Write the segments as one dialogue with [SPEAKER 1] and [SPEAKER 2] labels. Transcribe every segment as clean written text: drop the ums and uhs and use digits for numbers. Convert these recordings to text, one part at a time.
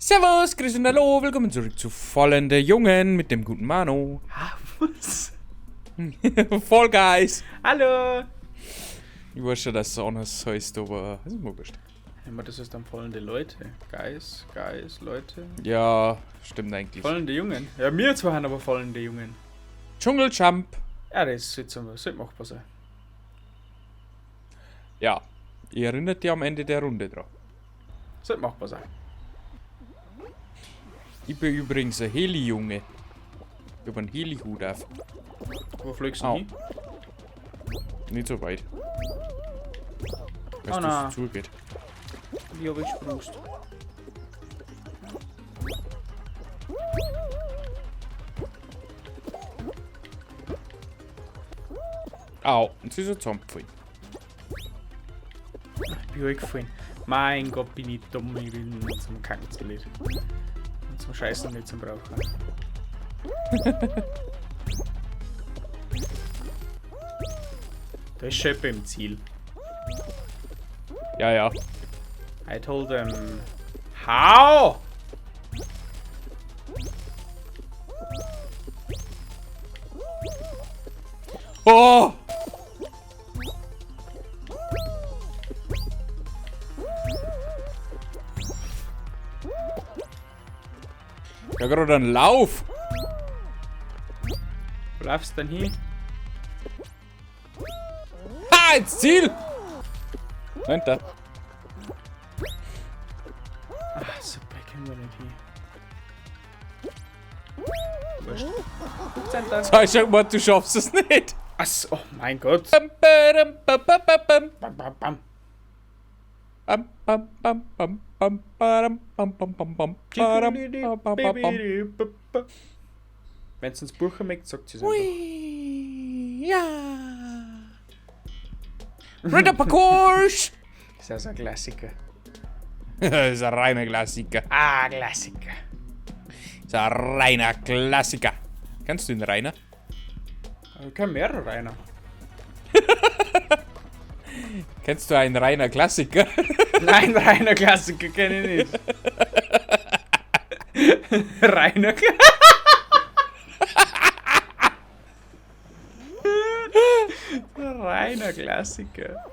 [SPEAKER 1] Servus, Grüß und Hallo, willkommen zurück zu Fallen der Jungen mit dem guten Mano.
[SPEAKER 2] Was?
[SPEAKER 1] Fall Guys.
[SPEAKER 2] Hallo!
[SPEAKER 1] Ich wusste, dass es anders heißt, aber das ist mir wurscht.
[SPEAKER 2] Immer das ist dann fallende Leute. Guys, Leute.
[SPEAKER 1] Ja, stimmt eigentlich.
[SPEAKER 2] Fallende Jungen. Ja, wir zwei haben aber fallende Jungen.
[SPEAKER 1] Dschungeljump.
[SPEAKER 2] Ja, das sollte machbar sein.
[SPEAKER 1] Ja, ihr erinnert ihr am Ende der Runde dran.
[SPEAKER 2] Sollte machbar sein.
[SPEAKER 1] Ich bin übrigens ein Heli-Junge. Ich hab einen Heli-Hut auf.
[SPEAKER 2] Wo fliegst du
[SPEAKER 1] Au.
[SPEAKER 2] hin?
[SPEAKER 1] Nicht so weit. Weißt
[SPEAKER 2] Oh
[SPEAKER 1] du,
[SPEAKER 2] nein.
[SPEAKER 1] es zugeht.
[SPEAKER 2] Wie hab ich gesprungst?
[SPEAKER 1] Au, und sie ist so zusammengefallen.
[SPEAKER 2] Wie hab ich gefallen? Mein Gott, bin ich dumm. Ich will nicht zum Kacken zu Lied. Und zum Scheißen nicht zum Brauchen. Da ist Schöppe im Ziel.
[SPEAKER 1] Ja, ja.
[SPEAKER 2] I told them. How?
[SPEAKER 1] Oh! Ja, gerade einen Lauf.
[SPEAKER 2] Wo laufst du denn hin?
[SPEAKER 1] Ha, ins Ziel! Nein, da.
[SPEAKER 2] Ah, super, ich kann da nicht hin. Wurscht. 15.
[SPEAKER 1] Sag ich schon mal, du schaffst es nicht.
[SPEAKER 2] Was? Oh mein Gott.
[SPEAKER 1] Bam, badam, bam, bam, bam,
[SPEAKER 2] Bam, bam, bam.
[SPEAKER 1] bam, bam, bam, bam, bam, badam, bam, bam, bam, bam, badam, bam, bam, bam, bam.
[SPEAKER 2] Wenn es ins Buch merkt, sagt sie es einfach.
[SPEAKER 1] Ui, ja. Ritter Parcours!
[SPEAKER 2] Ist ja so ein Klassiker.
[SPEAKER 1] Das ist ein reiner Klassiker.
[SPEAKER 2] Ah, Klassiker.
[SPEAKER 1] Das ist ein reiner Klassiker. Kennst du den Rainer?
[SPEAKER 2] Ich kann mehrere reiner.
[SPEAKER 1] Kennst du einen reiner Klassiker?
[SPEAKER 2] Nein, reiner Klassiker kenne ich nicht. Reiner Reiner Klassiker.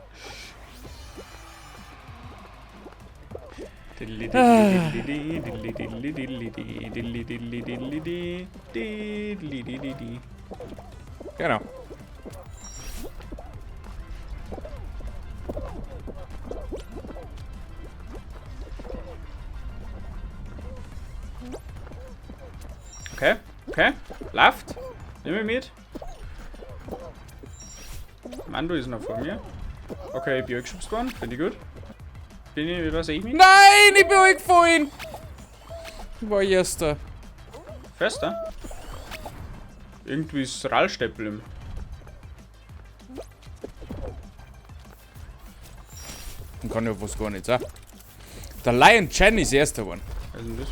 [SPEAKER 1] Genau.
[SPEAKER 2] Okay, okay. Läuft. Nimm mich mit. Mando ist noch vor mir. Okay, ich bin geschubst worden. Finde ich gut. Bin ich, was sehe ich mich?
[SPEAKER 1] Nein, ich bin eingefallen. Ich war erster.
[SPEAKER 2] Fester? Irgendwie ist Rallsteppel im.
[SPEAKER 1] Dann kann ja was gar nicht sein. Der Lion Chen ist erster geworden.
[SPEAKER 2] Was ist denn das?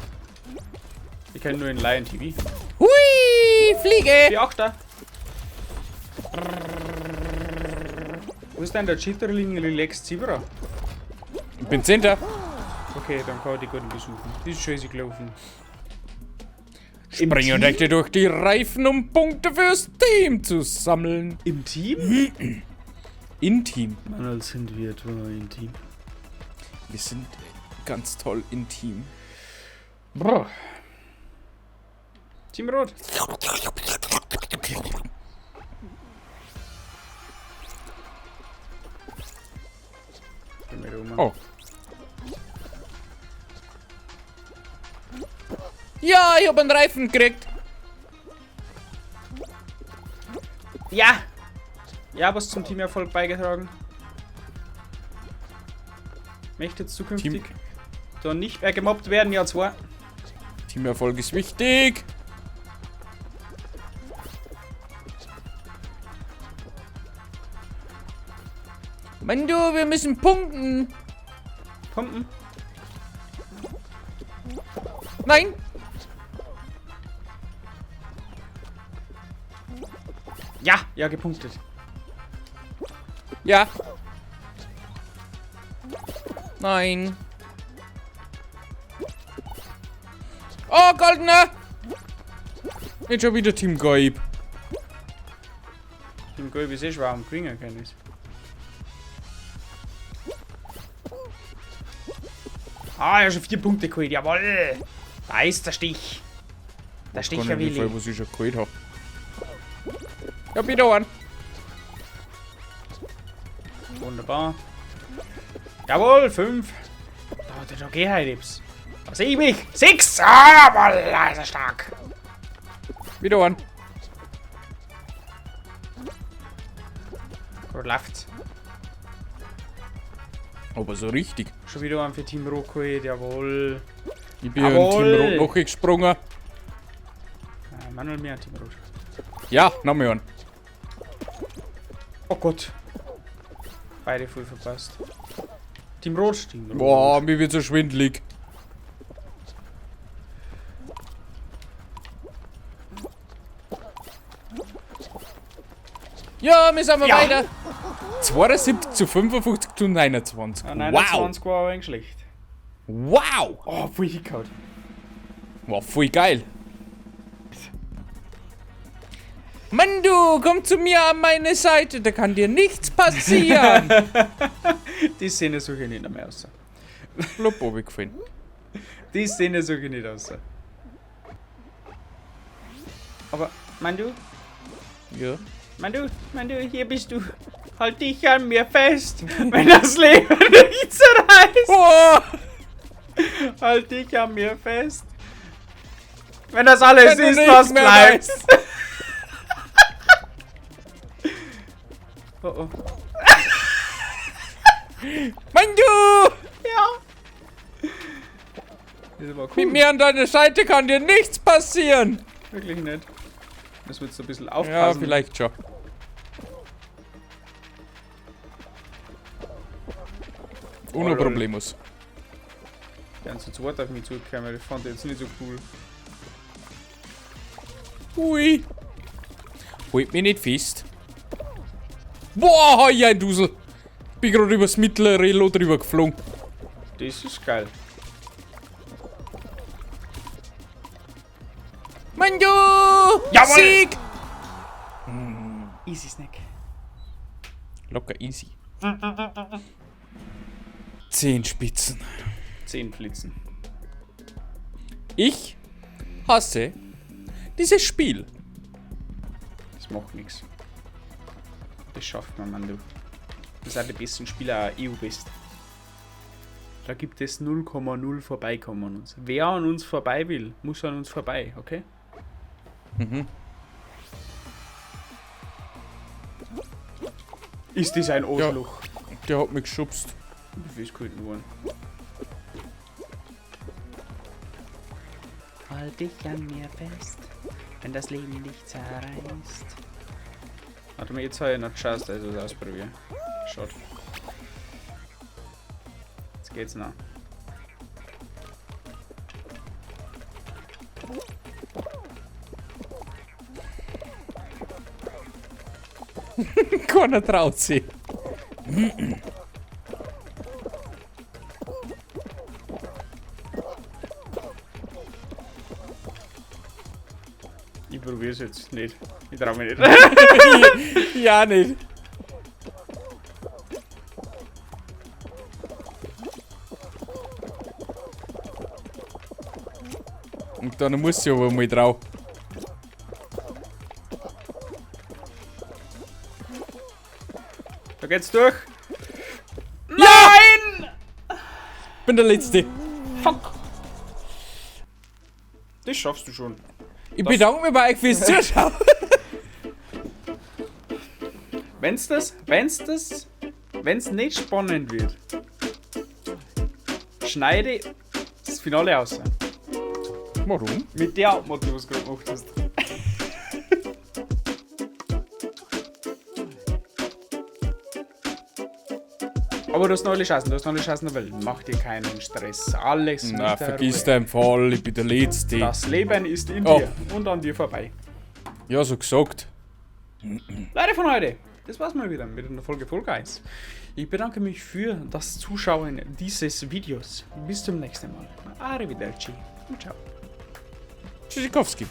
[SPEAKER 2] Ich kenne nur den Lion TV.
[SPEAKER 1] Hui, Fliege.
[SPEAKER 2] Die Achter! Wo ist denn der Chitterling Relax Zebra?
[SPEAKER 1] Ich bin Zehnter.
[SPEAKER 2] Okay, dann kann ich die gut besuchen. Die ist scheiße gelaufen.
[SPEAKER 1] Springe und Echte durch die Reifen, um Punkte fürs Team zu sammeln.
[SPEAKER 2] Im Team?
[SPEAKER 1] Intim.
[SPEAKER 2] Manchmal sind wir etwa im Team.
[SPEAKER 1] Wir sind ganz toll intim.
[SPEAKER 2] Boah. Team Rot.
[SPEAKER 1] Oh. Ja, ich hab einen Reifen gekriegt.
[SPEAKER 2] Ja! Ja, was zum Teamerfolg beigetragen. Möchte jetzt zukünftig da nicht mehr gemobbt werden, ja zwar.
[SPEAKER 1] Teamerfolg ist wichtig. Mann, du, wir müssen punkten.
[SPEAKER 2] Pumpen.
[SPEAKER 1] Nein.
[SPEAKER 2] Ja, ja, gepunktet.
[SPEAKER 1] Ja. Nein. Oh, goldener! Jetzt schon wieder Team Gaib.
[SPEAKER 2] Team Gold ist eh schwer am Gewinnen können. Ah, ja, schon 4 Punkte geholt, jawohl! Da ist der Stich. Der Stich, Herr
[SPEAKER 1] Wie viel,
[SPEAKER 2] Willi.
[SPEAKER 1] was ich schon geholt habe. Ja, wieder einen.
[SPEAKER 2] Wunderbar. Jawohl, 5. Da geh halt jetzt. Da sehe ich mich. 6! Ah, jawohl, da ist er stark.
[SPEAKER 1] Wieder einen.
[SPEAKER 2] Gut läuft's.
[SPEAKER 1] Aber so richtig.
[SPEAKER 2] Schon wieder einen für Team Rot geholt, jawohl.
[SPEAKER 1] Ich bin in
[SPEAKER 2] Jawohl.
[SPEAKER 1] Team Rot nachgesprungen.
[SPEAKER 2] Manuel mehr Team Rot.
[SPEAKER 1] Ja, nochmal einen.
[SPEAKER 2] Oh Gott. Beide voll verpasst. Team Rot, Team Rot.
[SPEAKER 1] Boah, mir wird so schwindelig. Ja, wir sind mal
[SPEAKER 2] Ja.
[SPEAKER 1] weiter. 72 zu 55 zu 29.
[SPEAKER 2] Ah,
[SPEAKER 1] Wow.
[SPEAKER 2] 29 war aber ein schlecht.
[SPEAKER 1] Wow.
[SPEAKER 2] Oh, voll hingehauen.
[SPEAKER 1] War voll geil. Mann, du, komm zu mir an meine Seite, da kann dir nichts passieren.
[SPEAKER 2] Die Szene suche ich nicht mehr aus.
[SPEAKER 1] Blub, runtergefallen.
[SPEAKER 2] Die Szene suche ich nicht aus. Aber, mein du,
[SPEAKER 1] Ja.
[SPEAKER 2] hier bist du. Halt dich an mir fest, wenn das Leben nicht zerreißt.
[SPEAKER 1] Oh,
[SPEAKER 2] Halt dich an mir fest. Wenn das alles
[SPEAKER 1] Wenn du
[SPEAKER 2] ist,
[SPEAKER 1] nichts
[SPEAKER 2] was
[SPEAKER 1] mehr
[SPEAKER 2] bleibt. Oh oh.
[SPEAKER 1] Mann, du,
[SPEAKER 2] Ja. Das war
[SPEAKER 1] mit
[SPEAKER 2] cool.
[SPEAKER 1] mir an deiner Seite kann dir nichts passieren.
[SPEAKER 2] Wirklich nicht. Das wird so ein bisschen
[SPEAKER 1] Ja,
[SPEAKER 2] aufpassen.
[SPEAKER 1] vielleicht schon. Ohne
[SPEAKER 2] lol.
[SPEAKER 1] Problemos.
[SPEAKER 2] Die haben zu zweit auf mich zugekommen, weil ich fand jetzt nicht so cool.
[SPEAKER 1] Hui. Holt mich nicht fest. Boah, ja, ein Dusel. Bin gerade übers mittlere Relo drüber geflogen.
[SPEAKER 2] Das ist geil.
[SPEAKER 1] Mann, du!
[SPEAKER 2] Jawohl!
[SPEAKER 1] Sieg!
[SPEAKER 2] Easy Snack.
[SPEAKER 1] Locker easy. 10 Spitzen.
[SPEAKER 2] 10 Flitzen.
[SPEAKER 1] Ich hasse dieses Spiel.
[SPEAKER 2] Das macht nichts. Das schafft man, Mann, du. Das sind die besten Spieler EU bist. Da gibt es 0,0 Vorbeikommen an uns. Wer an uns vorbei will, muss an uns vorbei, okay?
[SPEAKER 1] Mhm.
[SPEAKER 2] Ist das ein Arschloch?
[SPEAKER 1] Der hat mich geschubst.
[SPEAKER 2] Wie viel ist gehalten worden? Halt dich an mir fest, wenn das Leben dich zerreißt. Warte mal, jetzt habe ich noch Chance, dass ich das ausprobiere. Schaut. Jetzt geht's noch.
[SPEAKER 1] Keiner traut sich.
[SPEAKER 2] Ich probiere es jetzt nicht. Ich traue mich nicht.
[SPEAKER 1] Ja, nicht. Und dann muss ich aber mal drauf.
[SPEAKER 2] Da geht's durch.
[SPEAKER 1] Nein! Bin der Letzte.
[SPEAKER 2] Fuck! Das schaffst du schon.
[SPEAKER 1] Ich bedanke mich bei euch fürs Zuschauen.
[SPEAKER 2] Wenn's nicht spannend wird, schneide das Finale aus.
[SPEAKER 1] Warum?
[SPEAKER 2] Mit der Abmod, was du gerade gemacht hast. Aber du hast noch alle Chancen, der Welt. Mach dir keinen Stress. Alles
[SPEAKER 1] Na,
[SPEAKER 2] mit der
[SPEAKER 1] vergiss
[SPEAKER 2] Ruhe.
[SPEAKER 1] den Fall, ich bin der Letzte.
[SPEAKER 2] Das Leben ist in
[SPEAKER 1] Oh.
[SPEAKER 2] dir und an dir vorbei.
[SPEAKER 1] Ja, so gesagt.
[SPEAKER 2] Leute von heute, das war's mal wieder mit einer Folge 1. Ich bedanke mich für das Zuschauen dieses Videos. Bis zum nächsten Mal. Arrivederci und ciao.
[SPEAKER 1] Tschüssikowski.